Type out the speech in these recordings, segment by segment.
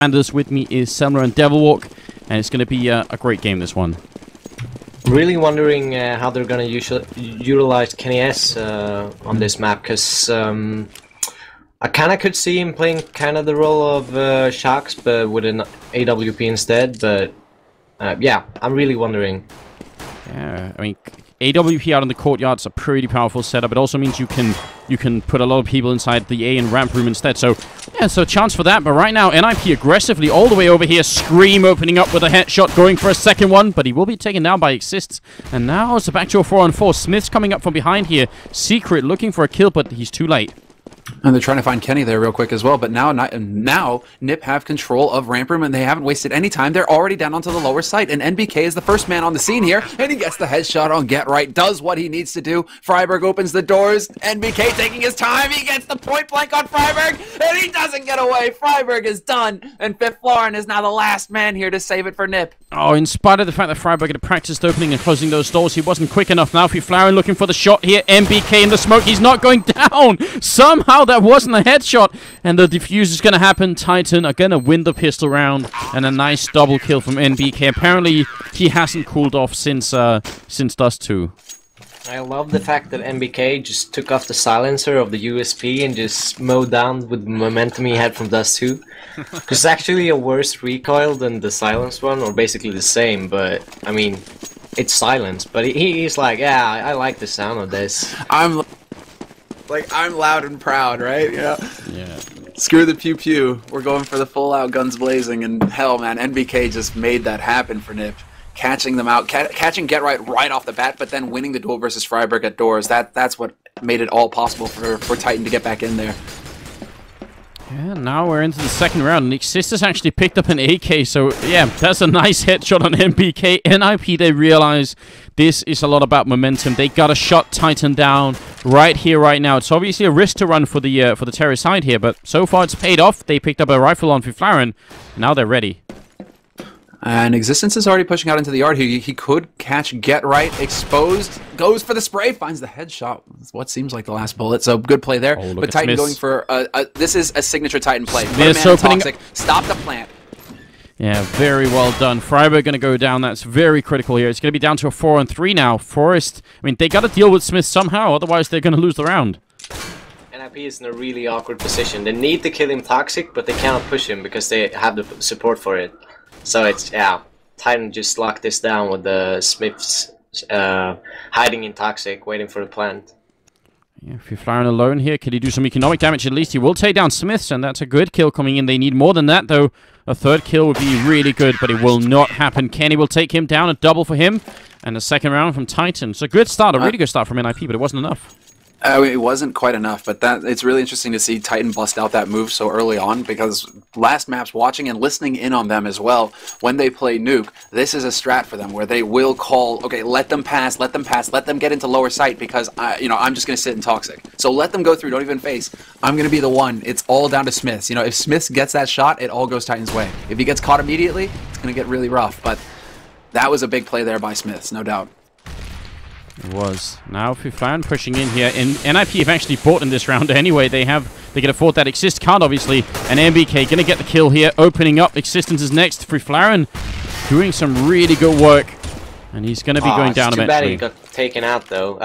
Anders with me is Selma and Devilwalk, and it's going to be a great game, this one. I'm really wondering how they're going to utilize Kenny S on this map, because I kind of could see him playing kind of the role of Xizt, but with an AWP instead. But yeah, I'm really wondering. Yeah, I mean, AWP out in the courtyard's a pretty powerful setup. It also means you can put a lot of people inside the A and ramp room instead. So yeah, so a chance for that. But right now, NiP aggressively all the way over here. Scream opening up with a headshot, going for a second one, but he will be taken down by Xizt. And now it's back to a 4-on-4. Smith's coming up from behind here. Secret looking for a kill, but he's too late. And they're trying to find Kenny there real quick as well. But now NiP have control of ramp room, and they haven't wasted any time. They're already down onto the lower site, and NBK is the first man on the scene here, and he gets the headshot on Get Right, does what he needs to do. Friberg opens the doors. NBK taking his time. He gets the point blank on Friberg, and he doesn't get away. Friberg is done, and Fifflaren is now the last man here to save it for NiP. Oh, in spite of the fact that Friberg had practiced opening and closing those doors, he wasn't quick enough. Now Fifflaren looking for the shot here. NBK in the smoke. He's not going down. Somehow that wasn't a headshot, and the defuse is going to happen. Titan are going to win the pistol round, and a nice double kill from NBK. Apparently, he hasn't cooled off since Dust 2. I love the fact that NBK just took off the silencer of the USP and just mowed down with the momentum he had from Dust 2. It's actually a worse recoil than the silenced one, or basically the same, but I mean, it's silenced. But he's like, yeah, I like the sound of this. I'm loud and proud, right? Yeah. Screw the pew pew. We're going for the full out guns blazing, and hell, man, NBK just made that happen for NiP. Catching them out, catching Get right off the bat, but then winning the duel versus Friberg at doors. That's what made it all possible for Titan to get back in there. Yeah, now we're into the second round. Xizt has actually picked up an AK, so yeah, that's a nice headshot on NBK. NiP, they realize this is a lot about momentum. They got to shut Titan down right here, right now. It's obviously a risk to run for the terrorist side here, but so far it's paid off. They picked up a rifle on Fifflaren. Now they're ready. And Existence is already pushing out into the yard. He could catch Get Right. Exposed. Goes for the spray. Finds the headshot. What seems like the last bullet. So good play there. Oh, but Titan going for... this is a signature Titan play. Smith's opening Toxic. Stop the plant. Yeah, very well done. Friberg going to go down. That's very critical here. It's going to be down to a 4-on-3 now. Forest, I mean, they got to deal with Smith somehow. Otherwise, they're going to lose the round. NiP is in a really awkward position. They need to kill him Toxic, but they cannot push him because they have the support for it. So it's, yeah, Titan just locked this down with the SmithZz hiding in Toxic, waiting for the plant. Yeah, Fifflaren alone here. Can he do some economic damage? At least he will take down SmithZz, and that's a good kill coming in. They need more than that, though. A third kill would be really good, but it will not happen. Kenny will take him down, a double for him, and a second round from Titan. So a good start, a really good start from NiP, but it wasn't enough. It wasn't quite enough, but it's really interesting to see Titan bust out that move so early on, because last maps, watching and listening in on them as well, when they play Nuke, this is a strat for them where they will call, okay, let them pass, let them get into lower sight, because I'm just going to sit in Toxic. So let them go through, don't even face. I'm going to be the one. It's all down to SmithZz. You know, if SmithZz gets that shot, it all goes Titan's way. If he gets caught immediately, it's going to get really rough, but that was a big play there by SmithZz, no doubt. It was. Now Fifflaren pushing in here, and NiP have actually bought in this round anyway. They can afford that. Xizt can't, obviously, and NBK gonna get the kill here, opening up. Existence is next. Fifflaren doing some really good work, and he's gonna be going down it's too eventually. bad he got taken out though.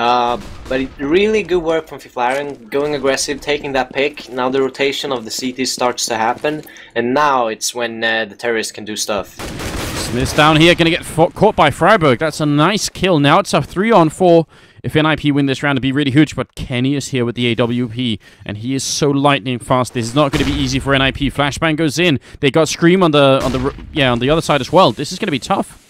But really good work from Fifflaren, going aggressive, taking that pick. Now the rotation of the CT starts to happen, and now it's when the terrorists can do stuff. SmithZz down here, going to get caught by Friberg. That's a nice kill. Now it's a 3-on-4. If NiP win this round, it'd be really huge. But Kenny is here with the AWP, and he is so lightning fast. This is not going to be easy for NiP. Flashbang goes in. They got Scream on the other side as well. This is going to be tough.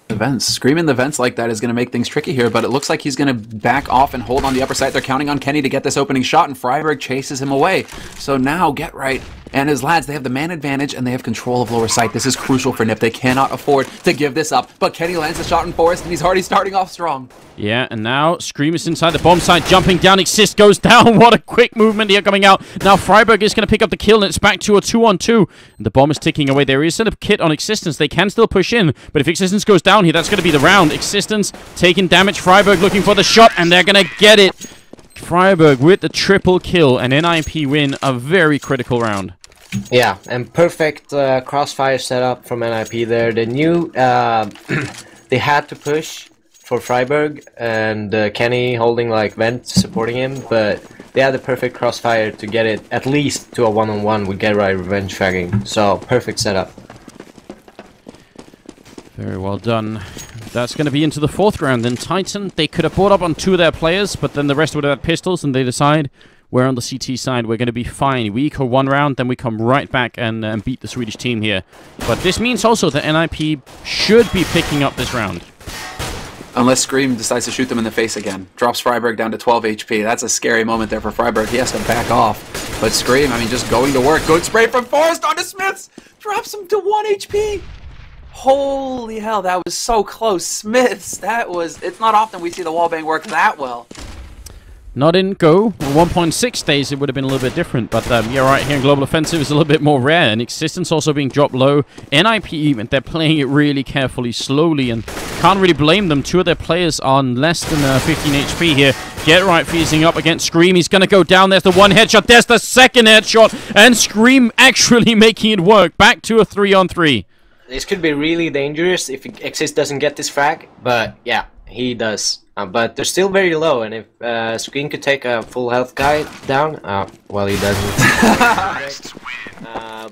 The vents. Screaming the vents like that is going to make things tricky here, but it looks like he's going to back off and hold on the upper side. They're counting on Kenny to get this opening shot, and Friberg chases him away. So now Get Right and his lads, they have the man advantage, and they have control of lower sight. This is crucial for NiP. They cannot afford to give this up, but Kenny lands a shot in Forest, and he's already starting off strong. Yeah, and now Scream is inside the bomb site, jumping down. Xizt goes down. What a quick movement here coming out. Now Friberg is going to pick up the kill, and it's back to a 2-on-2. And the bomb is ticking away. There is a kit on Existence. They can still push in, but if Existence goes down here, that's going to be the round. Existence taking damage. Friberg looking for the shot, and they're going to get it. Friberg with the triple kill, and NiP win a very critical round. Yeah, and perfect crossfire setup from NiP there. They knew they had to push for Friberg and Kenny holding like vent supporting him, but they had the perfect crossfire to get it at least to a one-on-one with Get Right revenge fragging. So perfect setup. Very well done. That's going to be into the 4th round. Then Titan, they could have brought up on 2 of their players, but then the rest would have had pistols, and they decide we're on the CT side. We're going to be fine. We eco 1 round, then we come right back and beat the Swedish team here. But this means also that NiP should be picking up this round. Unless Scream decides to shoot them in the face again. Drops Friberg down to 12 HP. That's a scary moment there for Friberg. He has to back off. But Scream, I mean, just going to work. Good spray from Forrest onto SmithZz. Drops him to 1 HP. Holy hell, that was so close. SmithZz, that was... It's not often we see the wallbang work that well. Not in Go. 1.6 days, it would have been a little bit different. But yeah, right here in Global Offensive is a little bit more rare. And Existence also being dropped low. NiP even, they're playing it really carefully, slowly. And can't really blame them. 2 of their players on less than 15 HP here. Get Right freezing up against Scream. He's going to go down. There's the 1 headshot. There's the 2nd headshot. And Scream actually making it work. Back to a 3-on-3. This could be really dangerous if Xizt doesn't get this frag, but yeah, he does. But they're still very low, and if Scream could take a full health guy down, well, he doesn't.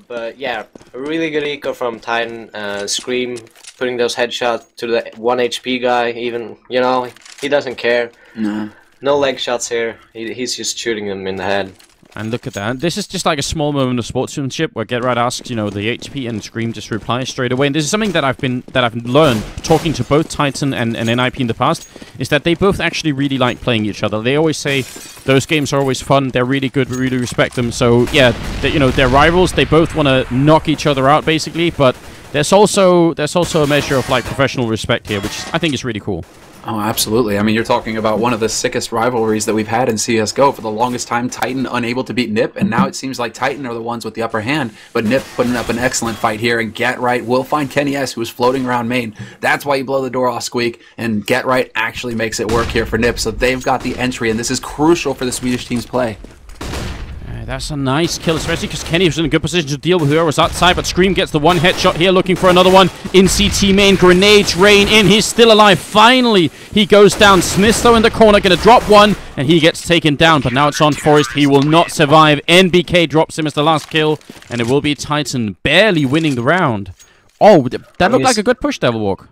But yeah, a really good eco from Titan. Scream putting those headshots to the 1 HP guy, even, you know, he doesn't care. No leg shots here, he's just shooting them in the head. And look at that. This is just like a small moment of sportsmanship where Get Right asks, you know, the HP, and Scream just replies straight away. And this is something that I've learned talking to both Titan and NiP in the past, is that they both actually really like playing each other. They always say those games are always fun. They're really good. We really respect them. So yeah, you know, they're rivals. They both want to knock each other out basically. But there's also a measure of like professional respect here, which I think is really cool. Oh, absolutely. I mean, you're talking about one of the sickest rivalries that we've had in CSGO. For the longest time, Titan unable to beat NiP, and now it seems like Titan are the ones with the upper hand, but NiP putting up an excellent fight here, and Get Right will find Kenny S, who is floating around main. That's why you blow the door off, Squeak, and Get Right actually makes it work here for NiP, so they've got the entry, and this is crucial for the Swedish team's play. That's a nice kill, especially because Kenny was in a good position to deal with whoever was outside, but Scream gets the 1 headshot here, looking for another one in CT main. Grenades rain in. He's still alive. Finally, he goes down. SmithZz, though, in the corner, going to drop 1, and he gets taken down, but now it's on Forrest. He will not survive. NBK drops him as the last kill, and it will be Titan barely winning the round. Oh, that looked like a good push, Devilwalk.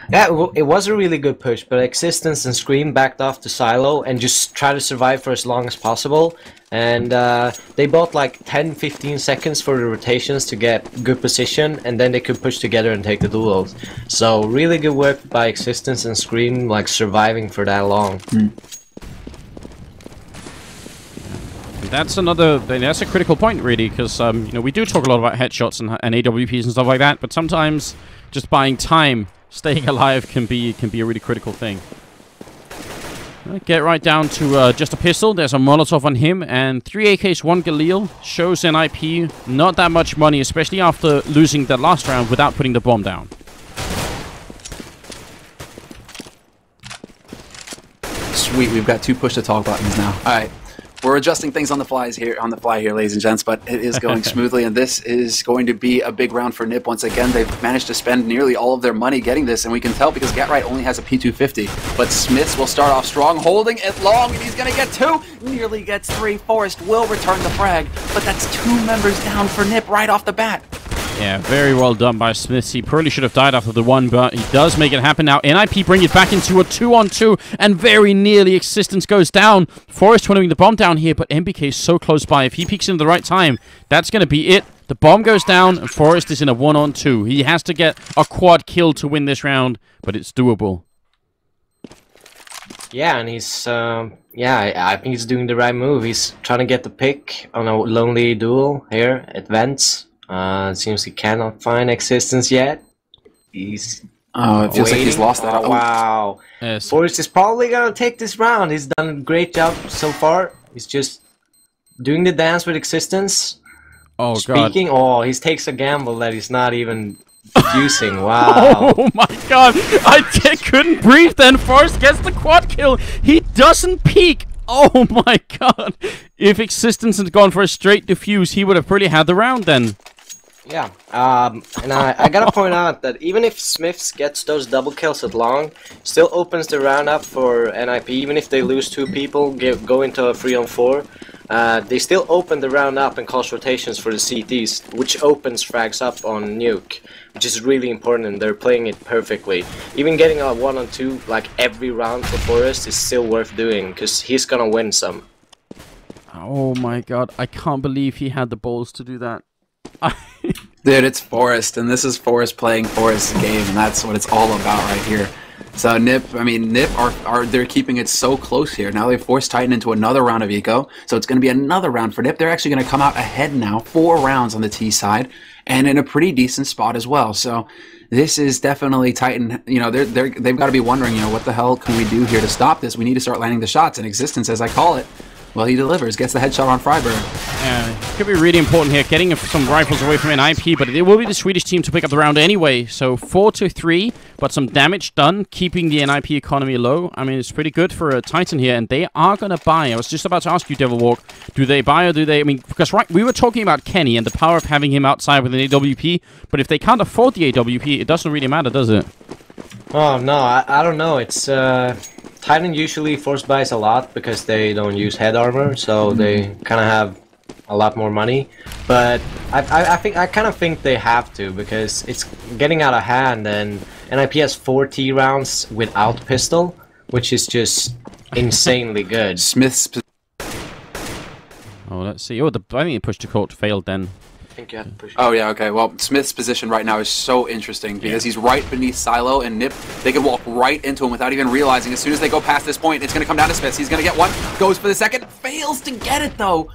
Yeah, it was a really good push, but Existence and Scream backed off to Silo and just tried to survive for as long as possible. And they bought like 10-15 seconds for the rotations to get good position, and then they could push together and take the duels. So really good work by Existence and Scream, like surviving for that long. That's a critical point, really, because you know, we do talk a lot about headshots and AWPs and stuff like that, but sometimes just buying time, staying alive, can be a really critical thing. Get right down to just a pistol. There's a Molotov on him, and 3 AKs, 1 Galil. Shows NiP not that much money, especially after losing that last round without putting the bomb down. Sweet, we've got 2 push-to-talk buttons now. All right. We're adjusting things on the fly here, ladies and gents, but it is going smoothly, and this is going to be a big round for NiP once again. They've managed to spend nearly all of their money getting this, and we can tell because Get Right only has a P250. But SmithZz will start off strong, holding it long, and he's going to get 2, nearly gets 3. Forrest will return the frag, but that's 2 members down for NiP right off the bat. Yeah, very well done by SmithZz. He probably should have died after the 1, but he does make it happen now. NiP bring it back into a 2-on-2, and very nearly Existence goes down. Forrest trying to bring the bomb down here, but NBK is so close by. If he peeks in at the right time, that's going to be it. The bomb goes down, and Forrest is in a 1-on-2. He has to get a quad kill to win this round, but it's doable. Yeah, and he's, I think he's doing the right move. He's trying to get the pick on a lonely duel here at Vents. It seems he cannot find Existence yet. He's it feels like he's lost that. Oh, wow. Yes. Forrest is probably gonna take this round. He's done a great job so far. He's just doing the dance with Existence. Oh, Speaking, God. he takes a gamble that he's not even using. Wow. Oh, my God. I couldn't breathe then. Forrest gets the quad kill. He doesn't peek Oh my god! If Existence had gone for a straight defuse, he would have pretty had the round then. Yeah, and I gotta point out that even if SmithZz gets those double kills at long, still opens the round up for NiP. Even if they lose 2 people, go into a 3-on-4, they still open the round up and cause rotations for the CTs, which opens frags up on Nuke, which is really important, and they're playing it perfectly. Even getting a 1-on-2 like every round for Forest is still worth doing, because he's gonna win some. Oh my god, I can't believe he had the balls to do that. Dude, it's Forest, and this is Forest playing Forest's game, and that's what it's all about right here. So NiP, I mean, NiP they're keeping it so close here. Now they've forced Titan into another round of eco, so it's going to be another round for NiP. They're actually going to come out ahead now, 4 rounds on the T side, and in a pretty decent spot as well. So this is definitely Titan. You know, they've got to be wondering, you know, what the hell can we do here to stop this? We need to start landing the shots, and Existence, as I call it. Well, he delivers, gets the headshot on Friberg. Yeah, could be really important here, getting some rifles away from NiP, but it will be the Swedish team to pick up the round anyway. So 4-3, but some damage done, keeping the NiP economy low. I mean, it's pretty good for a Titan here, and they are going to buy. I was just about to ask you, Devilwalk, do they buy or do they... I mean, because we were talking about Kenny and the power of having him outside with an AWP, but if they can't afford the AWP, it doesn't really matter, does it? Oh, no, I don't know. It's... Titan usually force buys a lot because they don't use head armor, so they kind of have a lot more money. But I kind of think they have to, because it's getting out of hand, and NiP has 4 T rounds without pistol, which is just insanely good. SmithZz. Oh, let's see. Oh, I think the push to court failed then. I think you have to push. Oh yeah, okay. Well, SmithZz' position right now is so interesting because he's right beneath Silo, and NiP, they can walk right into him without even realizing. As soon as they go past this point, it's going to come down to SmithZz. He's going to get one, goes for the second, fails to get it though.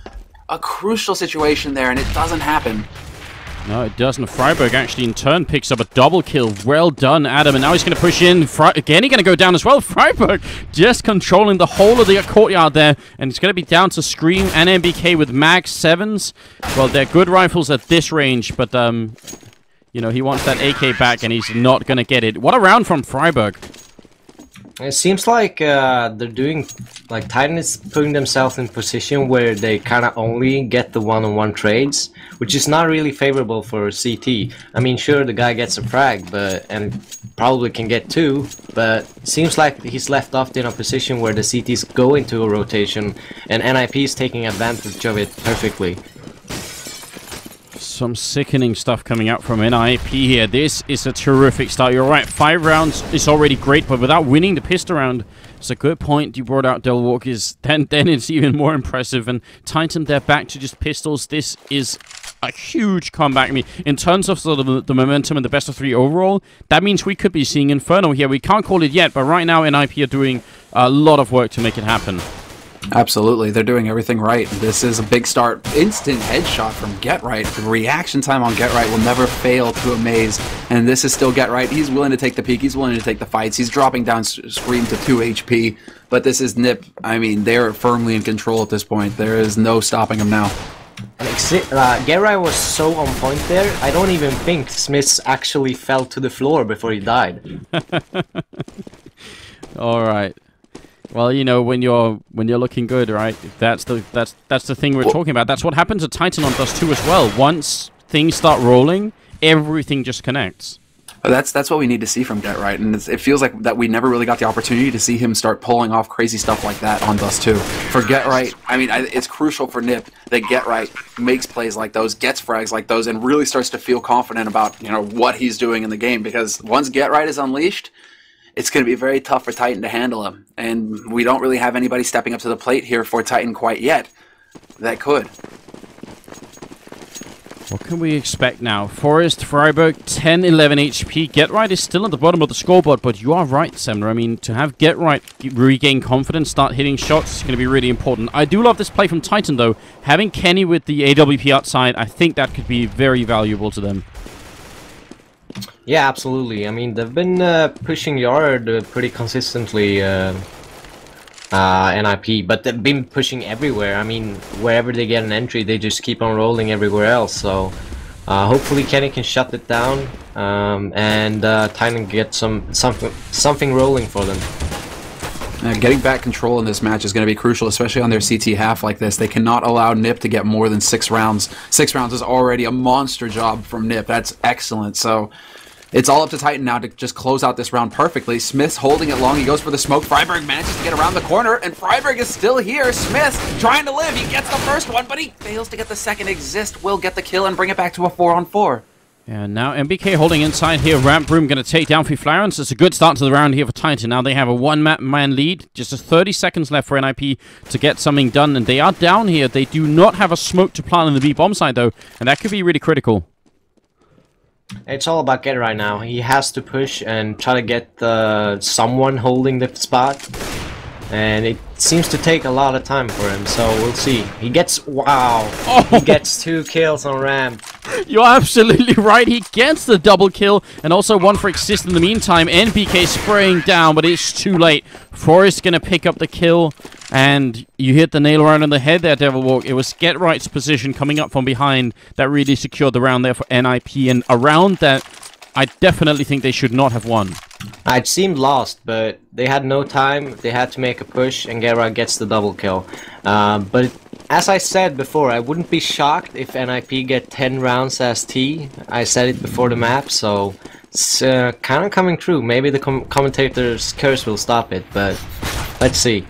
A crucial situation there, and it doesn't happen. No, it doesn't. Friberg actually in turn picks up a double kill. Well done, Adam. And now he's going to push in. Again, he's going to go down as well. Friberg just controlling the whole of the courtyard there. And it's going to be down to Scream and NBK with Mag 7s. Well, they're good rifles at this range, but, you know, he wants that AK back, and he's not going to get it. What a round from Friberg. It seems like they're doing, like, Titan is putting themselves in position where they kind of only get the one-on-one trades, which is not really favorable for CT. I mean, sure, the guy gets a frag, and probably can get 2, but seems like he's left off in a position where the CTs go into a rotation, and NiP is taking advantage of it perfectly. Some sickening stuff coming out from NiP here. This is a terrific start. You're right, 5 rounds is already great, but without winning the pistol round, it's a good point you brought out, Devilwalk, is then it's even more impressive. And Titan, they're back to just pistols. This is a huge comeback. I mean, in terms of sort of the momentum and the best of 3 overall, that means we could be seeing Inferno here. We can't call it yet, but right now NiP are doing a lot of work to make it happen. Absolutely, they're doing everything right. This is a big start. Instant headshot from GetRight. The reaction time on GetRight will never fail to amaze. And this is still GetRight. He's willing to take the peek. He's willing to take the fights. He's dropping down Scream to 2 HP. But this is NiP. I mean, they're firmly in control at this point. There is no stopping them now. GetRight was so on point there. I don't even think SmithZz actually fell to the floor before he died. All right. Well, you know, when you're looking good, right? That's the thing we're talking about. That's what happens at Titan on Dust 2 as well. Once things start rolling, everything just connects. That's what we need to see from GetRight, and it feels like that we never really got the opportunity to see him start pulling off crazy stuff like that on Dust 2. For GetRight, I mean, it's crucial for NiP that GetRight makes plays like those, gets frags like those, and really starts to feel confident about, you know, what he's doing in the game. Because once GetRight is unleashed, it's going to be very tough for Titan to handle him. And we don't really have anybody stepping up to the plate here for Titan quite yet that could. What can we expect now? Forest, Friberg, 10, 11 HP. GetRight is still at the bottom of the scoreboard, but you are right, Semner. I mean, to have GetRight regain confidence, start hitting shots, is going to be really important. I do love this play from Titan, though. Having Kenny with the AWP outside, I think that could be very valuable to them. Yeah, absolutely. I mean, they've been pushing yard pretty consistently, NiP, but they've been pushing everywhere. I mean, wherever they get an entry, they just keep on rolling everywhere else. So hopefully Kenny can shut it down, and Titan get something rolling for them. Getting back control in this match is going to be crucial, especially on their CT half like this. They cannot allow NiP to get more than 6 rounds. 6 rounds is already a monster job from NiP. That's excellent. So it's all up to Titan now to just close out this round perfectly. SmithZz holding it long. He goes for the smoke. Friberg manages to get around the corner, and Friberg is still here. SmithZz trying to live. He gets the first one, but he fails to get the second. Xizt will get the kill and bring it back to a 4-on-4. And now MBK holding inside here. Ramp Room going to take down Fifflaren. So it's a good start to the round here for Titan. Now they have a one-man lead. Just 30 seconds left for NiP to get something done. And they are down here. They do not have a smoke to plant in the B bomb side, though. And that could be really critical. It's all about Get right now. He has to push and try to get someone holding the spot. And it seems to take a lot of time for him, so we'll see. He gets... Wow! Oh. He gets 2 kills on ramp. You're absolutely right. He gets the double kill, and also one for Xizt in the meantime. NBK spraying down, but it's too late. Forrest going to pick up the kill, and you hit the nail right on the head there, Devil Walk. It was Get Right's position coming up from behind that really secured the round there for NiP, and a round that I definitely think they should not have won. It seemed lost, but they had no time. They had to make a push, and Gerard gets the double kill. But as I said before, I wouldn't be shocked if NiP get 10 rounds as T. I said it before the map, so it's kind of coming true. Maybe the commentator's curse will stop it, but let's see.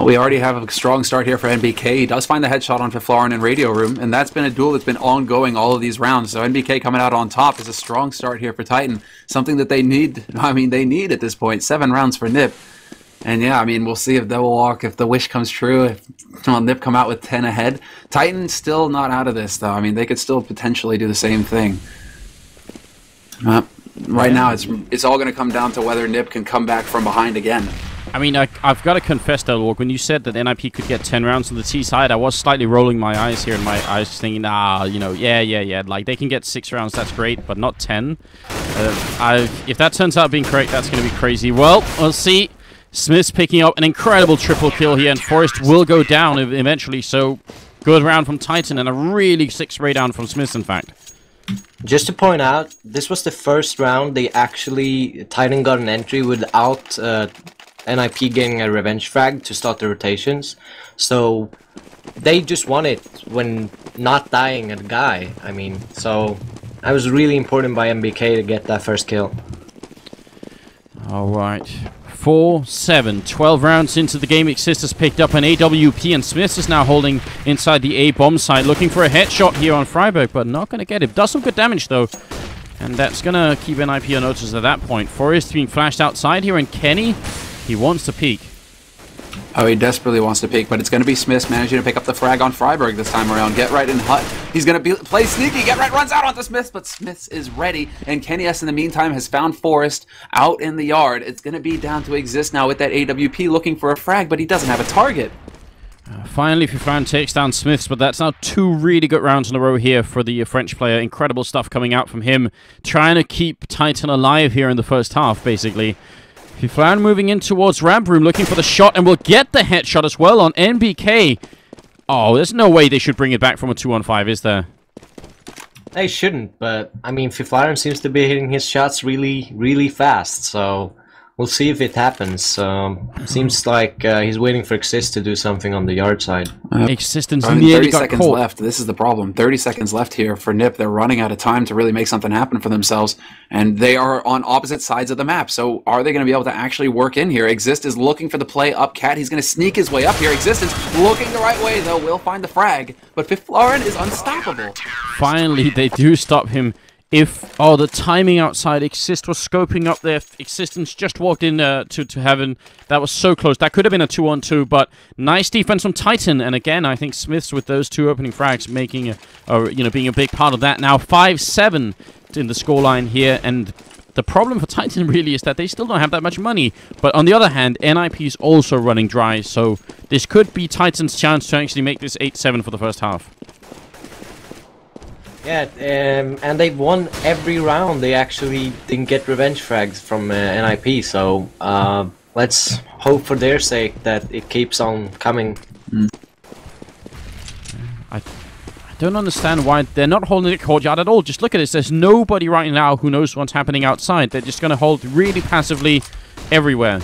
We already have a strong start here for NBK. He does find the headshot on Fifflaren in Radio Room, and that's been a duel that's been ongoing all of these rounds. So NBK coming out on top is a strong start here for Titan. Something that they need, they need at this point. 7 rounds for NiP. And yeah, we'll see if Devil Walk, if the wish comes true, if NiP come out with 10 ahead. Titan's still not out of this, though. They could still potentially do the same thing. Right now, it's all going to come down to whether NiP can come back from behind again. I've got to confess, Devil Walk, when you said that NiP could get 10 rounds on the T side, I was slightly rolling my eyes here, and my eyes thinking, yeah. Like, they can get 6 rounds, that's great, but not 10. If that turns out being correct, that's going to be crazy. Well, we'll see. SmithZz picking up an incredible triple kill here, and Forrest will go down eventually, so good round from Titan, and a really sick spray down from SmithZz, in fact. Just to point out, this was the first round Titan got an entry without NiP getting a revenge frag to start the rotations. So they just won it when not dying at a guy. So that was really important by MBK to get that first kill. Alright. 4-7. 12 rounds into the game. Xizt has picked up an AWP, and SmithZz is now holding inside the A bomb side, looking for a headshot here on Friberg, but not going to get it. Does some good damage, though. And that's going to keep NiP on notice at that point. Forrest being flashed outside here, and Kenny, he wants to peek. Oh, he desperately wants to peek, but it's going to be SmithZz managing to pick up the frag on Friberg this time around. Get Right in Hut. He's going to play sneaky. Get Right runs out onto SmithZz, but SmithZz is ready. And Kenny S, in the meantime, has found Forrest out in the yard. It's going to be down to Xizt now with that AWP looking for a frag, but he doesn't have a target. Finally, Fifflaren takes down SmithZz, but that's now 2 really good rounds in a row here for the French player. Incredible stuff coming out from him. Trying to keep Titan alive here in the first half, basically. Fifflaren moving in towards Ramp Room, looking for the shot, and will get the headshot as well on NBK. Oh, there's no way they should bring it back from a 2-on-5, is there? They shouldn't, but Fifflaren seems to be hitting his shots really, really fast, so we'll see if it happens. Seems like he's waiting for Xizt to do something on the yard side. Existence nearly 30 got seconds caught. left. This is the problem. 30 seconds left here for NiP. They're running out of time to really make something happen for themselves, and they are on opposite sides of the map. So are they going to be able to actually work in here? Xizt is looking for the play up cat. He's going to sneak his way up here. Xizt is looking the right way, though. Will find the frag, but Fifflaren is unstoppable. Finally, they do stop him. The timing outside, Xizt was scoping up there. Existence just walked in to heaven. That was so close. That could have been a 2-on-2, but nice defense from Titan. And again, I think SmithZz with those 2 opening frags making being a big part of that. Now 5-7 in the scoreline here, and the problem for Titan really is that they still don't have that much money. But on the other hand, NiP is also running dry, so this could be Titan's chance to actually make this 8-7 for the first half. Yeah, and they've won every round. They actually didn't get revenge frags from NiP, so let's hope for their sake that it keeps on coming. I don't understand why they're not holding the courtyard at all. Just look at this. There's nobody right now who knows what's happening outside. They're just going to hold really passively. everywhere.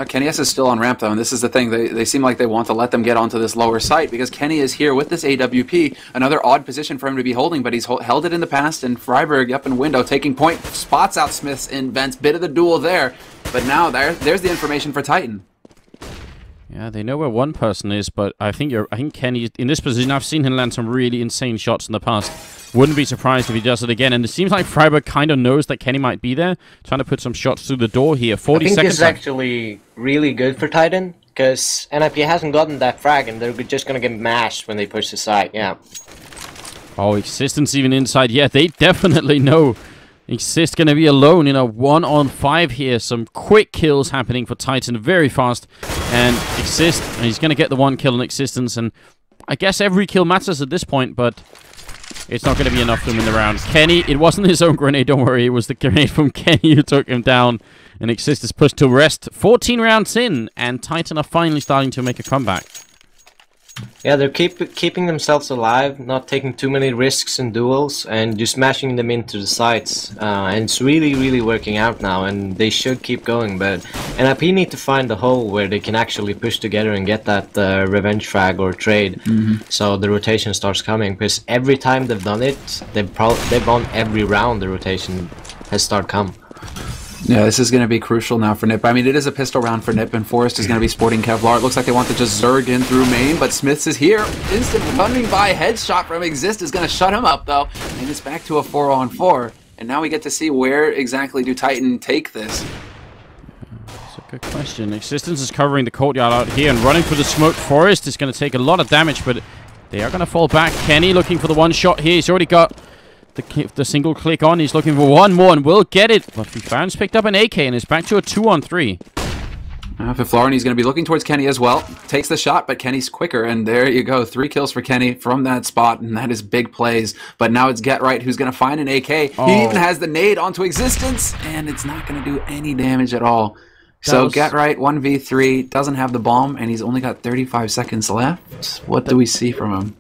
Kenny S is still on ramp though, and this is the thing. They seem like they want to let them get onto this lower site because Kenny is here with this AWP. Another odd position for him to be holding, but he's held it in the past, and Friberg up in window, taking point, spots out SmithZz in vents, bit of the duel there. But now there's the information for Titan. Yeah, they know where one person is, but I think Kenny in this position. I've seen him land some really insane shots in the past. Wouldn't be surprised if he does it again. And it seems like Friberg kind of knows that Kenny might be there, trying to put some shots through the door here. 40 seconds. I think this is actually really good for Titan, because NiP hasn't gotten that frag, and they're just gonna get mashed when they push the side. Yeah. Oh, Xizt even inside. Yeah, they definitely know. Xizt going to be alone in a 1-on-5 here. Some quick kills happening for Titan very fast. And Xizt, he's going to get the one kill on Xizt. And I guess every kill matters at this point, but it's not going to be enough to win the round. Kenny, it wasn't his own grenade, don't worry. It was the grenade from Kenny who took him down. And Xizt is pushed to rest. 14 rounds in, and Titan are finally starting to make a comeback. Yeah, they're keeping themselves alive, not taking too many risks in duels, and just smashing them into the sites. And it's really working out now, and they should keep going. But NiP need to find a hole where they can actually push together and get that revenge frag or trade, so the rotation starts coming. Because every time they've done it, they've won every round. The rotation has started come. Yeah, this is going to be crucial now for NiP. I mean, it is a pistol round for NiP, and Forrest is going to be sporting Kevlar. It looks like they want to just zerg in through main, but SmithZz is here. Instant running by headshot from Xizt is going to shut him up, though. And it's back to a 4-on-4. And now we get to see where exactly do Titan take this. That's a good question. Xizt is covering the courtyard out here and running for the smoke. Forrest is going to take a lot of damage, but they are going to fall back. Kenny looking for the one shot here. He's already got the single click on. He's looking for one more and will get it. But Fifflaren's picked up an AK and is back to a 2-on-3. Fifflaren, he's going to be looking towards Kenny as well. Takes the shot, but Kenny's quicker. And there you go. 3 kills for Kenny from that spot. And that is big plays. But now it's Get Right who's going to find an AK. Oh. He even has the nade onto Xizt. And it's not going to do any damage at all. So Get Right, 1v3. Doesn't have the bomb. And he's only got 35 seconds left. What do we see from him?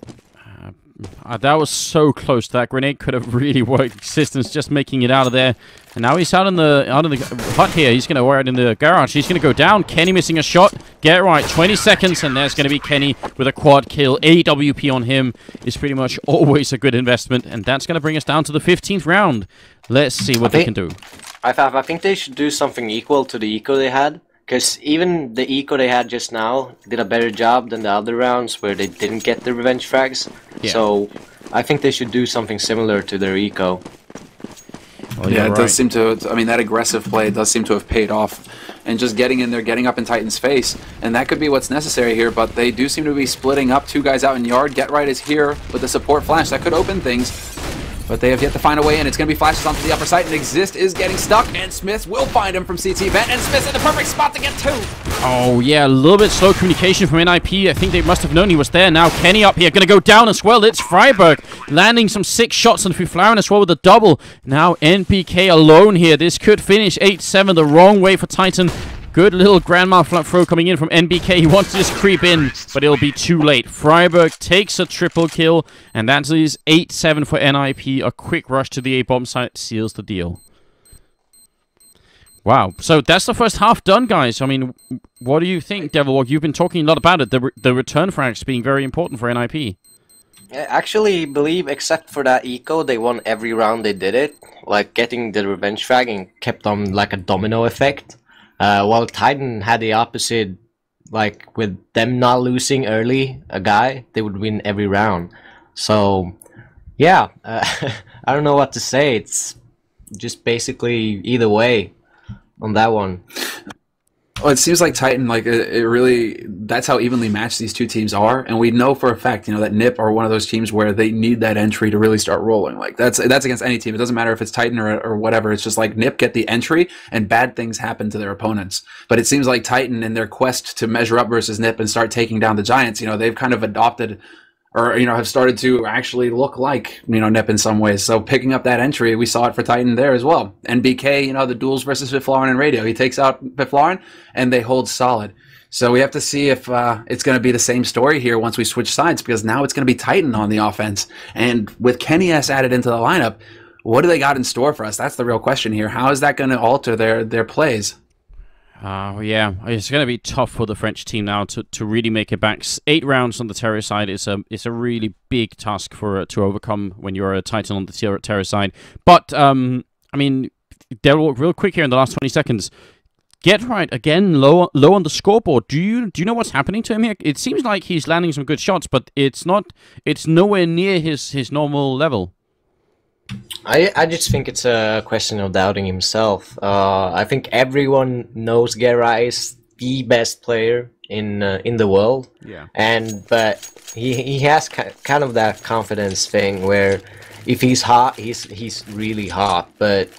That was so close. That grenade could have really worked. Xizt just making it out of there. And now he's out in the hut here. He's going to wear it in the garage. He's going to go down. Kenny missing a shot. Get Right. 20 seconds. And there's going to be Kenny with a quad kill. AWP on him is pretty much always a good investment. And that's going to bring us down to the 15th round. Let's see what they can do. I think they should do something equal to the eco they had. Because even the eco they had just now did a better job than the other rounds where they didn't get the revenge frags. Yeah. So I think they should do something similar to their eco. Well, yeah, it does seem to. I mean, that aggressive play does seem to have paid off. And just getting in there, getting up in Titan's face. And that could be what's necessary here, but they do seem to be splitting up. 2 guys out in yard. Get Right is here with the support flash. That could open things. But they have yet to find a way in. It's going to be flashes onto the upper site, and Xizt is getting stuck, and SmithZz will find him from CT vent, and SmithZz in the perfect spot to get 2. Oh, yeah, a little bit slow communication from NiP. I think they must have known he was there. Now Kenny up here, going to go down as well. It's Friberg landing some 6 shots on Fifflaren as well with a double. Now NPK alone here. This could finish 8-7 the wrong way for Titan. Good little grandma flat throw coming in from NBK. He wants to just creep in, but it'll be too late. Friberg takes a triple kill, and that is 8-7 for NiP. A quick rush to the A-bomb site seals the deal. Wow. So that's the first half done, guys. I mean, what do you think, Devilwalk? You've been talking a lot about it. The return frags being very important for NiP. I actually believe, except for that eco, they won every round they did it. Like, getting the revenge frag and kept on like a domino effect. While Titan had the opposite, like with them not losing early a guy, they would win every round. So, yeah, I don't know what to say. It's just basically either way on that one. Well, it seems like Titan, like it really, that's how evenly matched these 2 teams are, and we know for a fact, you know, that NiP are one of those teams where they need that entry to really start rolling. Like that's against any team. It doesn't matter if it's Titan or whatever. It's just like NiP get the entry, and bad things happen to their opponents. But it seems like Titan, in their quest to measure up versus NiP and start taking down the giants, you know, they've kind of adopted, or, you know, have started to actually look like, you know, NiP in some ways. So picking up that entry, we saw it for Titan there as well. NBK, you know, the duels versus Fifflaren and Radio. He takes out Fifflaren, and they hold solid. So we have to see if it's going to be the same story here once we switch sides, because now it's going to be Titan on the offense. And with Kenny S added into the lineup, what do they got in store for us? That's the real question here. How is that going to alter their plays? Yeah, it's going to be tough for the French team now to really make it back. 8 rounds on the Terror side is a really big task for to overcome when you're a Titan on the Terror side. But I mean, Devil, real quick here in the last 20 seconds. Get right again, low on the scoreboard. Do you know what's happening to him here? It seems like he's landing some good shots, but it's nowhere near his normal level. I just think it's a question of doubting himself. I think everyone knows Guerra is the best player in the world. Yeah. But he has kind of that confidence thing where if he's hot, he's really hot. But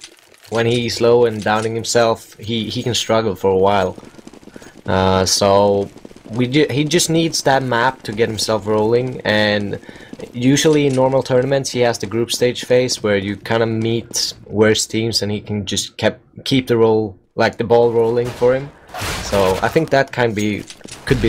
when he's low and doubting himself, he can struggle for a while. So he just needs that map to get himself rolling, and usually in normal tournaments he has the group stage phase where you kind of meet worse teams and he can just keep the ball rolling for him. So I think that could be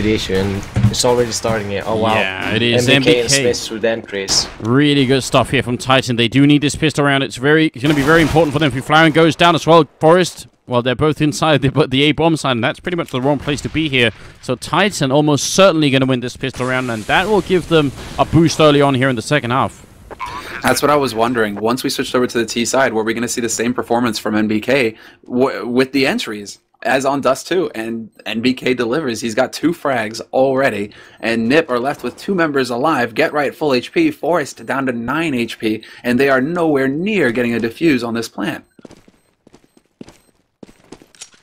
the issue, and it's already starting here. Oh wow, yeah, it is. NBK and SmithZz with entries. Really good stuff here from Titan. They do need this pistol round. It's going to be very important for them. Fifflaren goes down as well. Forest, well, they're both inside the A-bomb side, and that's pretty much the wrong place to be here. So Titan almost certainly going to win this pistol round, and that will give them a boost early on here in the second half. That's what I was wondering. Once we switched over to the T side, were we going to see the same performance from NBK with the entries as on Dust 2? And NBK delivers. He's got 2 frags already, and NiP are left with 2 members alive. Get Right full HP, Forest down to 9 HP, and they are nowhere near getting a defuse on this plant.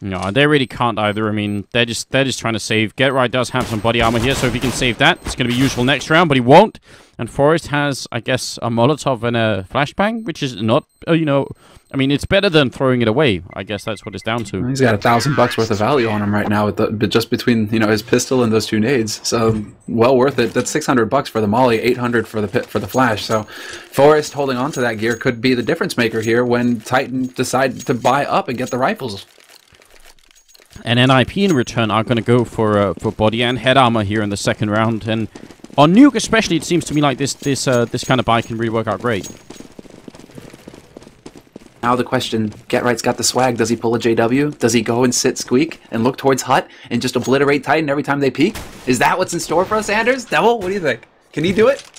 No, they really can't either. I mean, they're just trying to save. Get Right does have some body armor here, so if he can save that, it's going to be useful next round, but he won't. And Forest has, I guess, a Molotov and a flashbang, which is not, I mean, it's better than throwing it away. I guess that's what it's down to. He's got $1,000 worth of value on him right now, but just between his pistol and those 2 nades. So well worth it. That's $600 for the molly, $800 for the flash. So Forest holding on to that gear could be the difference maker here when Titan decide to buy up and get the rifles. And NiP in return are going to go for body and head armor here in the second round. And on Nuke especially, it seems to me like this kind of buy can really work out great. Now the question, Get Right's got the swag. Does he pull a JW? Does he go and sit squeak and look towards Hut and just obliterate Titan every time they peek? Is that what's in store for us, Anders? Devil, what do you think? Can he do it?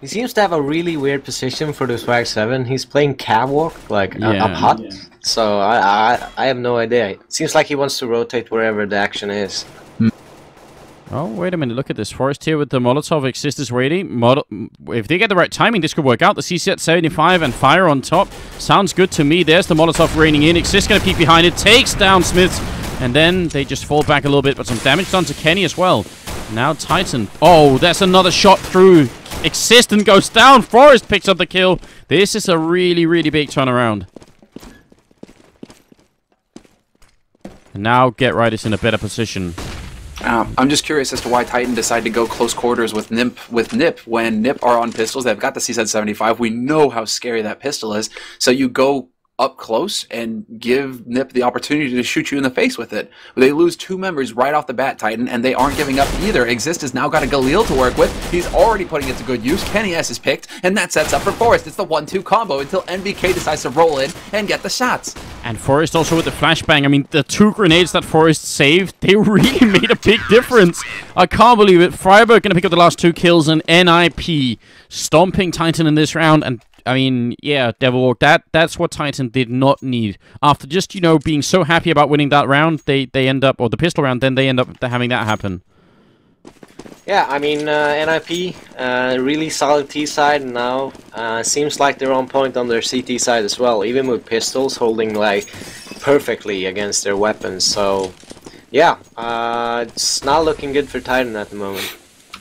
He seems to have a really weird position for the Swag 7. He's playing catwalk, up Hut. Yeah. So I have no idea. It seems like he wants to rotate wherever the action is. Oh, wait a minute. Look at this. Forest here with the Molotov. Xizt is ready. If they get the right timing, this could work out. The CC at 75 and fire on top. Sounds good to me. There's the Molotov raining in. Xizt going to peek behind it. Takes down SmithZz. And then they just fall back a little bit. But some damage done to Kenny as well. Now Titan. Oh, that's another shot through Xizt and goes down. Forest picks up the kill. This is a really, really big turnaround. And now Get Right is in a better position. I'm just curious as to why Titan decided to go close quarters with NiP when NiP are on pistols. They've got the Xizt 75. We know how scary that pistol is. So you go up close and give NiP the opportunity to shoot you in the face with it. They lose 2 members right off the bat, Titan, and they aren't giving up either. Xizt has now got a Galil to work with. He's already putting it to good use. Kenny S is picked, and that sets up for Forest. It's the 1-2 combo until NBK decides to roll in and get the shots. And Forest also with the flashbang. I mean, the 2 grenades that Forest saved, they really made a big difference. I can't believe it. Friberg going to pick up the last 2 kills, and NiP stomping Titan in this round. And I mean, yeah, Devilwalk, that's what Titan did not need. After just, being so happy about winning that round, they end up, or the pistol round, then they end up having that happen. Yeah, I mean, NiP, really solid T side now. Seems like they're on point on their CT side as well, even with pistols holding, perfectly against their weapons. So, yeah, it's not looking good for Titan at the moment.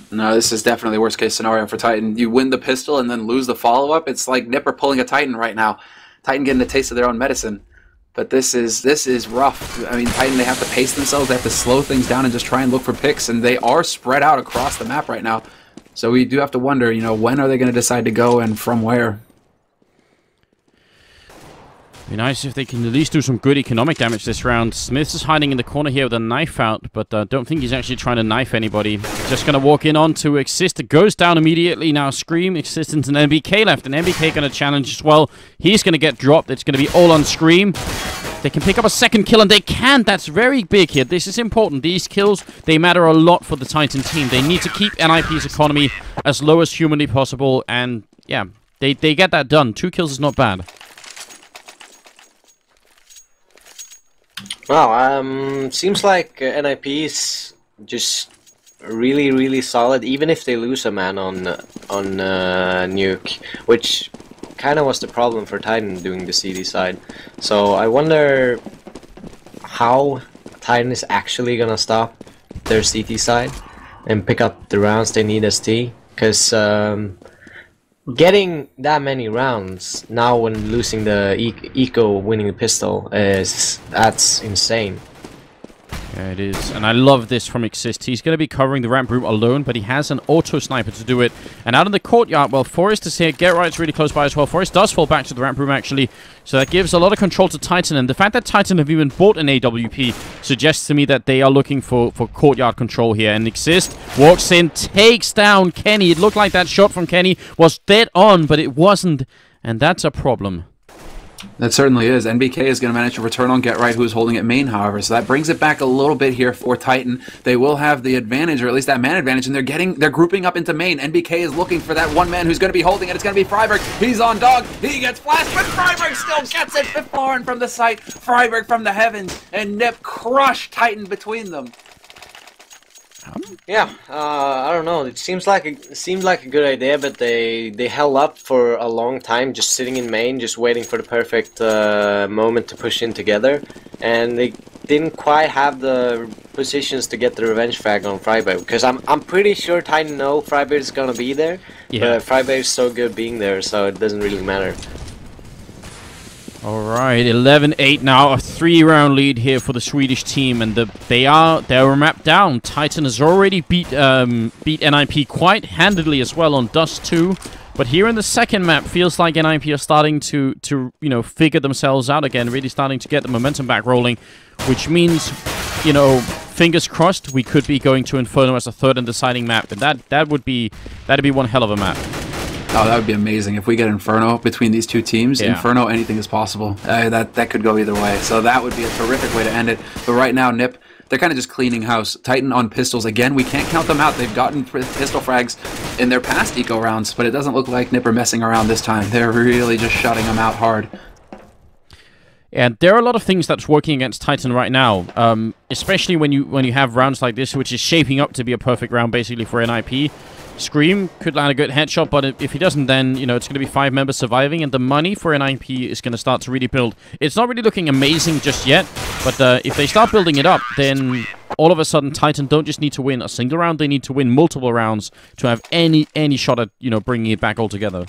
No, this is definitely worst case scenario for Titan. You win the pistol and then lose the follow-up. It's like NiP are pulling a Titan right now. Titan getting a taste of their own medicine. But this is rough. I mean, Titan, they have to pace themselves. They have to slow things down and just try and look for picks. And they are spread out across the map right now. So we do have to wonder, when are they going to decide to go and from where? Be nice if they can at least do some good economic damage this round. SmithZz is hiding in the corner here with a knife out, but don't think he's actually trying to knife anybody. Just going to walk in on to Xizt. It goes down immediately. Now Scream, Xizt, and NBK left, and NBK going to challenge as well. He's going to get dropped. It's going to be all on Scream. they can pick up a second kill, and they can. That's very big here. This is important. These kills, they matter a lot for the Titan team. They need to keep NiP's economy as low as humanly possible, and yeah, they get that done. 2 kills is not bad. Well, seems like NiP is just really, really solid, even if they lose a man on Nuke, which kind of was the problem for Titan doing the CD side. So I wonder how Titan is actually gonna stop their CT side and pick up the rounds they need as T, because getting that many rounds now when losing the Eco winning the pistol that's insane. Yeah, it is. And I love this from Xizt. He's going to be covering the ramp room alone, but he has an auto sniper to do it. And out in the courtyard, well, Forrest is here. Get Right's really close by as well. Forrest does fall back to the ramp room, actually. So that gives a lot of control to Titan. And the fact that Titan have even bought an AWP suggests to me that they are looking for courtyard control here. And Xizt walks in, takes down Kenny. It looked like that shot from Kenny was dead on, but it wasn't. And that's a problem. That certainly is. NBK is going to manage to return on Get Right, who is holding at main, however. So that brings it back a little bit here for Titan. They will have the advantage, or at least that man advantage, and they're grouping up into main. NBK is looking for that one man who's going to be holding it. It's going to be Friberg. He's on dog. He gets flashed, but Friberg still gets it. Fifflaren from the site, Friberg from the heavens, and NiP crushed Titan between them. Yeah, I don't know. It seemed like a good idea, but they held up for a long time, just sitting in main, just waiting for the perfect moment to push in together, and they didn't quite have the positions to get the revenge frag on Friberg. Because I'm pretty sure Titan know Friberg is gonna be there, but Friberg is so good being there, so it doesn't really matter. Alright, 11-8 now, a 3-round lead here for the Swedish team, and they're mapped down. Titan has already beat NiP quite handedly as well on Dust 2, but here in the second map, feels like NiP are starting to you know, figure themselves out again, really starting to get the momentum back rolling, which means, you know, fingers crossed, we could be going to Inferno as a third and deciding map, and that'd be one hell of a map. Oh, that would be amazing if we get Inferno between these two teams. Yeah. Inferno, anything is possible. That could go either way. So that would be a terrific way to end it. But right now, NiP, they're kind of just cleaning house. Titan on pistols. Again, we can't count them out. They've gotten pistol frags in their past eco rounds, but it doesn't look like NiP are messing around this time. They're really just shutting them out hard. And there are a lot of things that's working against Titan right now, especially when you have rounds like this, which is shaping up to be a perfect round basically for NiP. Scream could land a good headshot, but if he doesn't, then, you know, it's going to be 5 members surviving, and the money for NiP is going to start to really build. It's not really looking amazing just yet, but if they start building it up, then all of a sudden Titan don't just need to win a single round, they need to win multiple rounds to have any shot at, you know, bringing it back all together.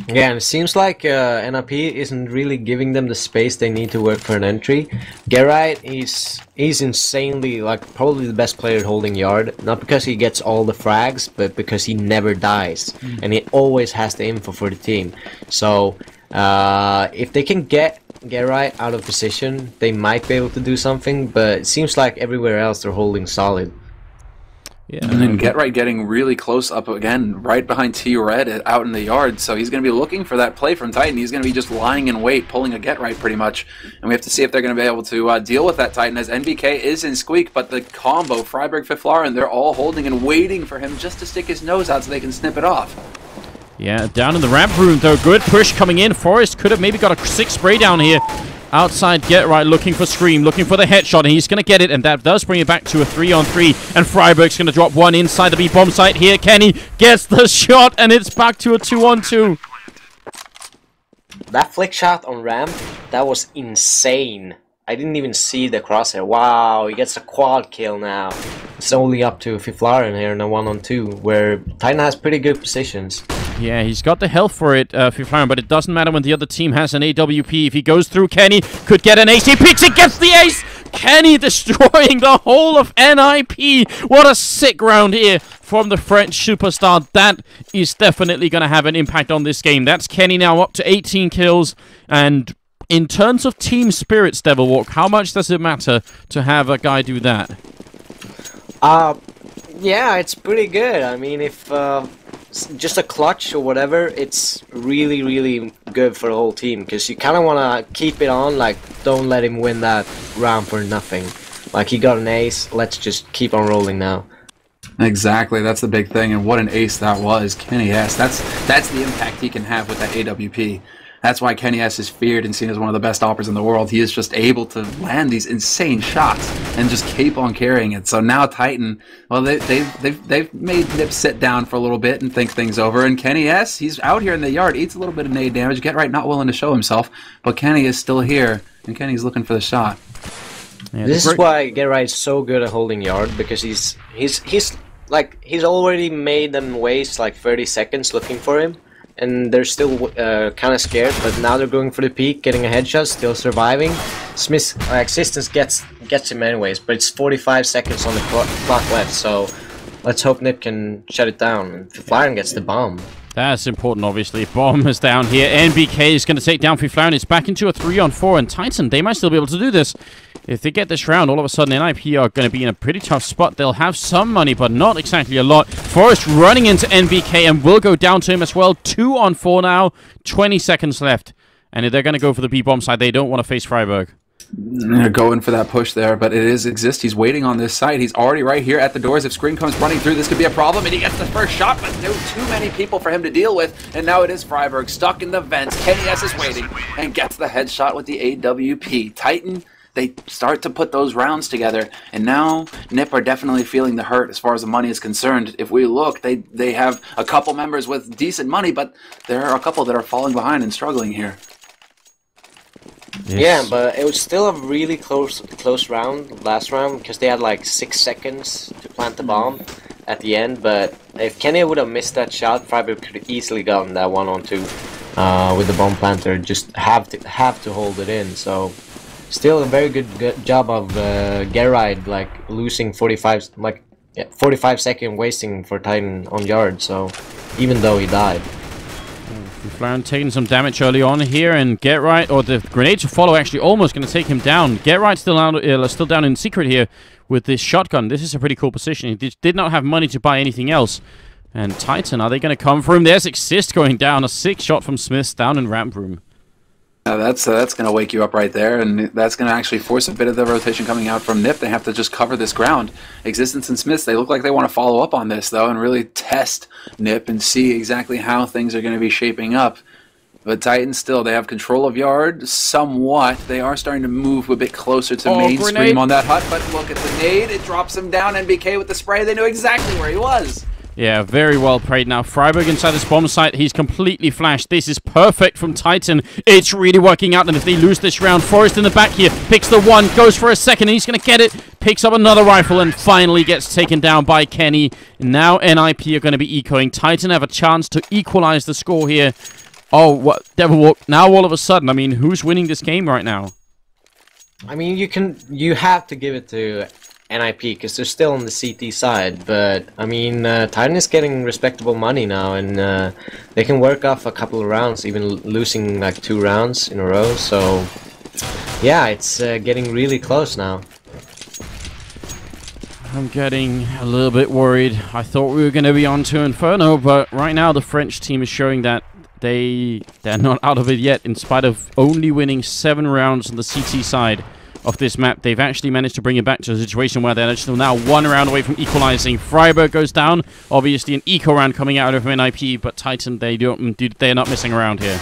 Yeah, and it seems like NiP isn't really giving them the space they need to work for an entry. Gerrit, he's insanely, like, probably the best player holding yard. Not because he gets all the frags, but because he never dies. And he always has the info for the team. So, if they can get Gerrit out of position, they might be able to do something. But it seems like everywhere else they're holding solid. Yeah, and then Get Right getting really close up again, right behind T-Red out in the yard. So he's going to be looking for that play from Titan. He's going to be just lying in wait, pulling a Get Right pretty much. And we have to see if they're going to be able to deal with that Titan, as NBK is in squeak. But the combo, Friberg, Fifflaren, they're all holding and waiting for him just to stick his nose out so they can snip it off. Yeah, down in the ramp room though. Good push coming in. Forrest could have maybe got a 6 spray down here. Outside, Get Right looking for Scream, looking for the headshot, and he's going to get it, and that does bring it back to a 3-on-3, and Friberg's going to drop one inside the B-bomb site here. Kenny gets the shot, and it's back to a 2-on-2. That flick shot on ramp, that was insane. I didn't even see the crosshair. Wow, he gets a quad kill now. It's only up to Fifflaren here in a 1-on-2, where Titan has pretty good positions. Yeah, he's got the health for it, Fifflaren, but it doesn't matter when the other team has an AWP. If he goes through, Kenny could get an ace. He picks it, gets the ace! Kenny destroying the whole of NiP. What a sick round here from the French superstar. That is definitely going to have an impact on this game. That's Kenny now up to 18 kills. And in terms of team spirits, Devilwalk, how much does it matter to have a guy do that? Yeah, it's pretty good. I mean, if just a clutch or whatever, it's really, really good for the whole team, because you kind of want to keep it on, like, don't let him win that round for nothing. Like, he got an ace, let's just keep on rolling now. Exactly, that's the big thing, and what an ace that was. Kenny S, that's the impact he can have with that AWP. That's why Kenny S is feared and seen as one of the best operators in the world. He is just able to land these insane shots and just keep on carrying it. So now Titan, well, they've made NiP sit down for a little bit and think things over. And Kenny S, he's out here in the yard, eats a little bit of nade damage. Get right, not willing to show himself, but Kenny is still here, and Kenny's looking for the shot. Yeah, this is why Get Right is so good at holding yard, because he's already made them waste like 30 seconds looking for him. And they're still kind of scared, but now they're going for the peak, getting a headshot, still surviving. Xizt gets him anyways, but it's 45 seconds on the clock left, so let's hope NiP can shut it down. And Fifflaren gets the bomb. That's important, obviously. Bomb is down here. NBK is going to take down Fifflaren. It's back into a 3-on-4, and Titan, they might still be able to do this. If they get this round, all of a sudden NiP are going to be in a pretty tough spot. They'll have some money, but not exactly a lot. Forrest running into NBK and will go down to him as well. 2-on-4 now. 20 seconds left. And if they're going to go for the B-bomb side, they don't want to face Friberg. They're going for that push there, but it is Xizt. He's waiting on this side. He's already right here at the doors. If Scream comes running through, this could be a problem, and he gets the first shot, but no too many people for him to deal with, and now it is Friberg stuck in the vents. Kenny S is waiting and gets the headshot with the AWP. Titan, they start to put those rounds together, and now NiP are definitely feeling the hurt as far as the money is concerned. If we look, they have a couple members with decent money, but there are a couple that are falling behind and struggling here. Yes. Yeah, but it was still a really close round, last round, because they had like 6 seconds to plant the bomb at the end. But if Kenny would have missed that shot, Friberg could have easily gotten that 1-on-2 with the bomb planter. Just have to hold it in. So still a very good job of Gerride, like losing 45 second wasting for Titan on yard. So even though he died. Fifflaren taking some damage early on here, and Get Right, or the grenade to follow, actually almost going to take him down. Get Right still down in secret here with this shotgun. This is a pretty cool position. He did not have money to buy anything else. And Titan, are they going to come for him? There's Xizt going down. A 6 shot from SmithZz down in ramp room. That's going to wake you up right there, and that's going to actually force a bit of the rotation coming out from NiP. They have to just cover this ground. Existence and SmithZz, they look like they want to follow up on this, though, and really test NiP and see exactly how things are going to be shaping up. But Titans still, they have control of yard somewhat. They are starting to move a bit closer to mainstream on that hut, but look at the nade. It drops him down. NBK with the spray. They knew exactly where he was. Yeah, very well played now. Friberg inside this bomb site. He's completely flashed. This is perfect from Titan. It's really working out. And if they lose this round, Forrest in the back here picks the 1, goes for a second, and he's going to get it. Picks up another rifle and finally gets taken down by Kenny. Now NiP are going to be ecoing. Titan have a chance to equalize the score here. Oh, what? Devil Walk. Now all of a sudden, I mean, who's winning this game right now? I mean, you have to give it to NiP, because they're still on the CT side, but I mean, Titan is getting respectable money now, and they can work off a couple of rounds, even losing like 2 rounds in a row, so yeah, it's getting really close now. I'm getting a little bit worried. I thought we were going to be on to Inferno, but right now the French team is showing that they're not out of it yet, in spite of only winning 7 rounds on the CT side of this map. They've actually managed to bring it back to a situation where they're still now 1 round away from equalizing. Friberg goes down. Obviously an eco round coming out of NiP, but Titan, they're not missing around here.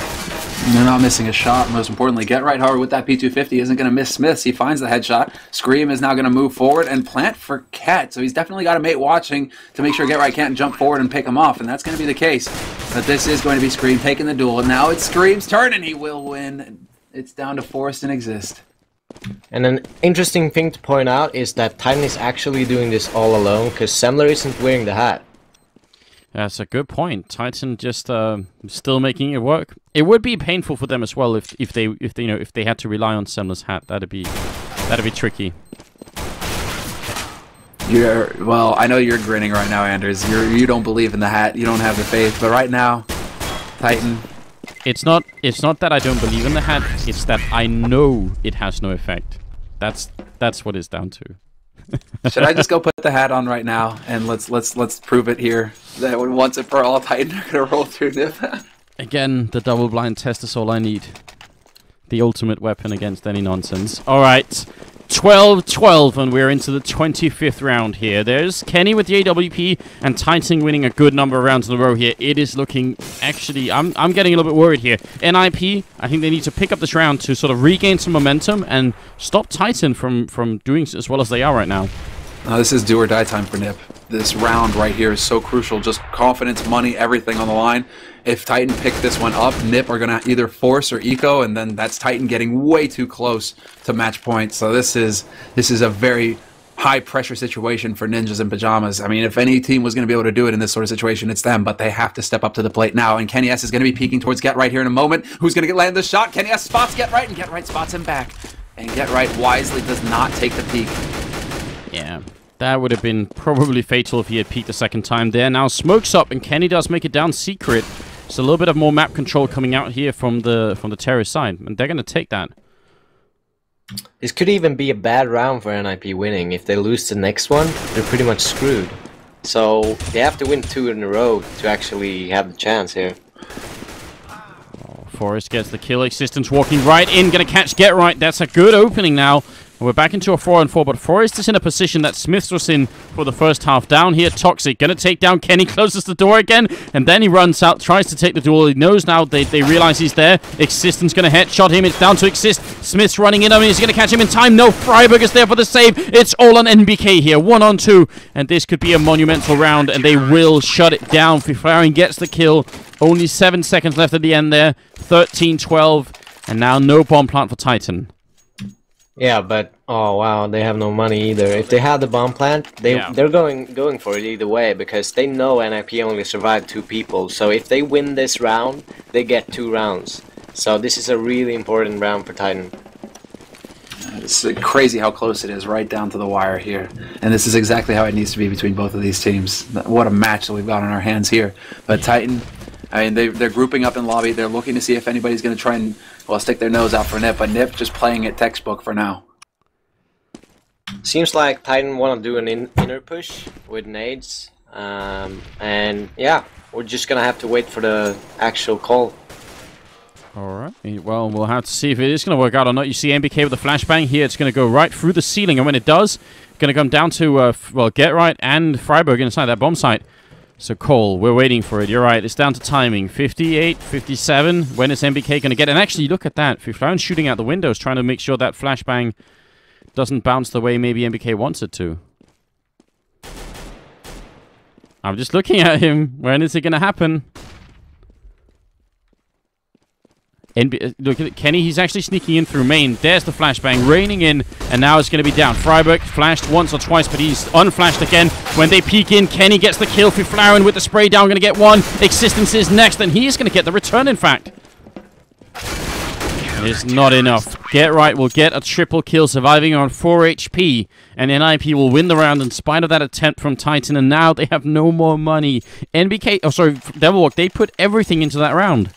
They're not missing a shot. Most importantly, Get Right, however, with that P250 isn't going to miss SmithZz. He finds the headshot. Scream is now going to move forward and plant for Cat. So he's definitely got a mate watching to make sure Get Right can't jump forward and pick him off, and that's going to be the case. But this is going to be Scream taking the duel. And now it's Scream's turn, and he will win. It's down to Forrest and Xizt. And an interesting thing to point out is that Titan is actually doing this all alone, because Semler isn't wearing the hat. That's a good point. Titan just still making it work. It would be painful for them as well if they had to rely on Semler's hat. That'd be tricky. Well, I know you're grinning right now, Anders. You don't believe in the hat. You don't have the faith. But right now, Titan. It's not that I don't believe in the hat. It's that I know it has no effect. That's what it's down to. Should I just go put the hat on right now and let's prove it here that once and for all, Titan are gonna roll through NiP? Again, the double blind test is all I need. The ultimate weapon against any nonsense. All right, 12-12, and we're into the 25th round here. There's Kenny with the AWP, and Titan winning a good number of rounds in a row here. It is looking, actually, I'm getting a little bit worried here. NiP, I think they need to pick up this round to sort of regain some momentum and stop Titan from doing as well as they are right now. This is do or die time for NiP. This round right here is so crucial. Just confidence, money, everything on the line. If Titan pick this one up, NiP are going to either force or eco, and then that's Titan getting way too close to match point. So this is a very high pressure situation for Ninjas in Pajamas. I mean, if any team was going to be able to do it in this sort of situation, it's them, but they have to step up to the plate now. And Kenny S is going to be peeking towards Get Right here in a moment. Who's going to land the shot? Kenny S spots Get Right, and Get Right spots him back. And Get Right wisely does not take the peek. Yeah. That would have been probably fatal if he had peeked a second time there. Now Smoke's up, and Kenny does make it down secret. So a little bit of more map control coming out here from the terrorist side, and they're going to take that. This could even be a bad round for NiP winning. If they lose the next one, they're pretty much screwed. So they have to win 2 in a row to actually have the chance here. Forrest gets the kill. Existence walking right in, going to catch Get Right. That's a good opening now. We're back into a 4-on-4, but Forrest is in a position that SmithZz was in for the first half. Down here, Toxic, going to take down Kenny, closes the door again, and then he runs out, tries to take the duel. He knows now they realize he's there. Existence going to headshot him. It's down to Xizt. SmithZz running in. I mean, he's going to catch him in time. No, Friberg is there for the save. It's all on NBK here, 1-on-2, and this could be a monumental round, and they will shut it down. Fifflaren gets the kill. Only 7 seconds left at the end there. 13-12, and now no bomb plant for Titan. Yeah, but oh wow, they have no money either. If they had the bomb plant, they're going for it either way, because they know NiP only survived 2 people. So if they win this round, they get 2 rounds. So this is a really important round for Titan. It's crazy how close it is, right down to the wire here. And this is exactly how it needs to be between both of these teams. What a match that we've got on our hands here. But Titan, I mean, they're grouping up in lobby. They're looking to see if anybody's going to try and, well, stick their nose out for NiP, but NiP just playing it textbook for now. Seems like Titan want to do an inner push with nades. And yeah, we're just going to have to wait for the actual call. Alright, well, we'll have to see if it is going to work out or not. You see NBK with the flashbang here. It's going to go right through the ceiling, and when it does, it's going to come down to, well, Get Right and Friberg inside that bomb site. So Cole, we're waiting for it. You're right, it's down to timing. 58, 57. When is NBK going to get it? And actually, look at that. Fifflaren shooting out the windows, trying to make sure that flashbang doesn't bounce the way maybe NBK wants it to. I'm just looking at him. When is it going to happen? Look at Kenny, he's actually sneaking in through main. There's the flashbang, raining in, and now it's going to be down. Friberg flashed once or twice, but he's unflashed again. When they peek in, Kenny gets the kill. Fifflaren with the spray down, going to get 1. Existence is next, and he is going to get the return, in fact. It's not enough. Get Right will get a triple kill, surviving on 4 HP, and NiP will win the round in spite of that attempt from Titan, and now they have no more money. NBK, oh sorry, Devilwalk, they put everything into that round.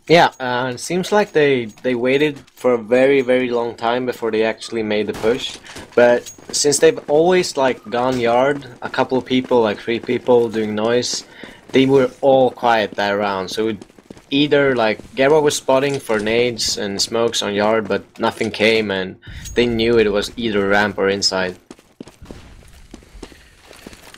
Yeah, it seems like they waited for a very, very long time before they actually made the push. But since they've always like gone yard, a couple of people, like 3 people doing noise, they were all quiet that round. So it either like Gero was spotting for nades and smokes on yard, but nothing came, and they knew it was either ramp or inside.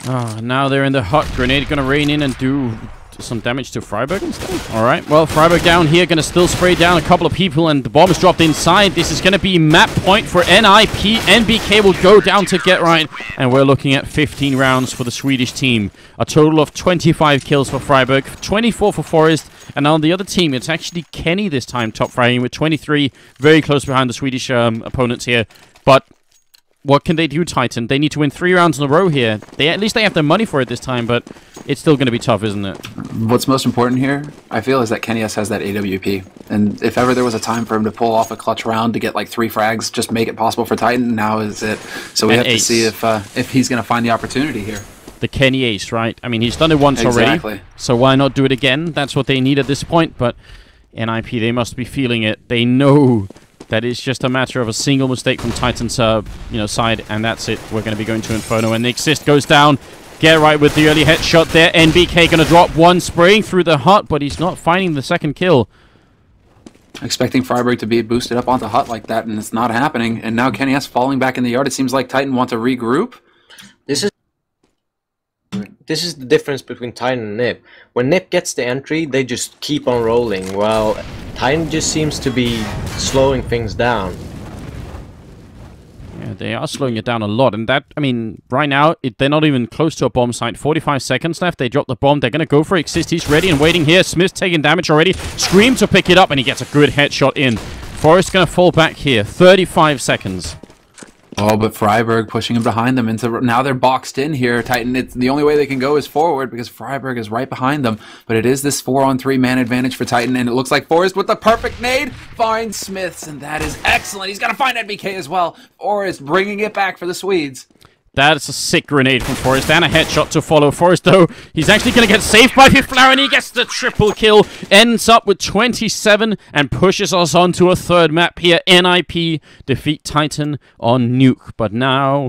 Oh, now they're in the hut. Grenade gonna rain in and do some damage to Friberg instead. Alright, well, Friberg down here, gonna still spray down a couple of people, and the bomb is dropped inside. This is gonna be map point for NiP. NBK will go down to Get Right, and we're looking at 15 rounds for the Swedish team. A total of 25 kills for Friberg, 24 for Forrest, and on the other team, it's actually Kenny this time top fragging with 23, very close behind the Swedish opponents here. But what can they do, Titan? They need to win 3 rounds in a row here. At least they have their money for it this time, but it's still going to be tough, isn't it? What's most important here, I feel, is that Kenny S has that AWP. And if ever there was a time for him to pull off a clutch round to get like 3 frags, just make it possible for Titan, now is it. So we have to see if he's going to find the opportunity here. The Kenny ace, right? I mean, he's done it once already, so why not do it again? That's what they need at this point, but NiP, they must be feeling it. They know That is just a matter of a single mistake from Titan's side, and that's it. We're going to be going to Inferno, and Xizt goes down. Get right with the early headshot there. NBK going to drop one, spraying through the hut, but he's not finding the second kill. Expecting Friberg to be boosted up onto hut like that, and it's not happening. And now Kenny S falling back in the yard. It seems like Titan want to regroup. This is the difference between Titan and NiP. When NiP gets the entry, they just keep on rolling, while Titan just seems to be slowing things down. Yeah, they are slowing it down a lot, and that, I mean, right now, they're not even close to a bomb site. 45 seconds left, they drop the bomb, they're going to go for it. Xizt, he's ready and waiting here. Smith taking damage already. Scream to pick it up, and he gets a good headshot in. Forrest going to fall back here. 35 seconds. Oh, but Friberg pushing him behind them into now they're boxed in here. Titan, it's the only way they can go is forward because Friberg is right behind them. But it is this 4-on-3 man advantage for Titan, and it looks like Forrest with the perfect nade finds SmithZz, and that is excellent. He's got to find NBK as well. Forrest bringing it back for the Swedes. That's a sick grenade from Forrest, and a headshot to follow. Forrest, though, he's actually going to get saved by Fifflaren. He gets the triple kill, ends up with 27, and pushes us on to a third map here. NiP defeat Titan on Nuke. But now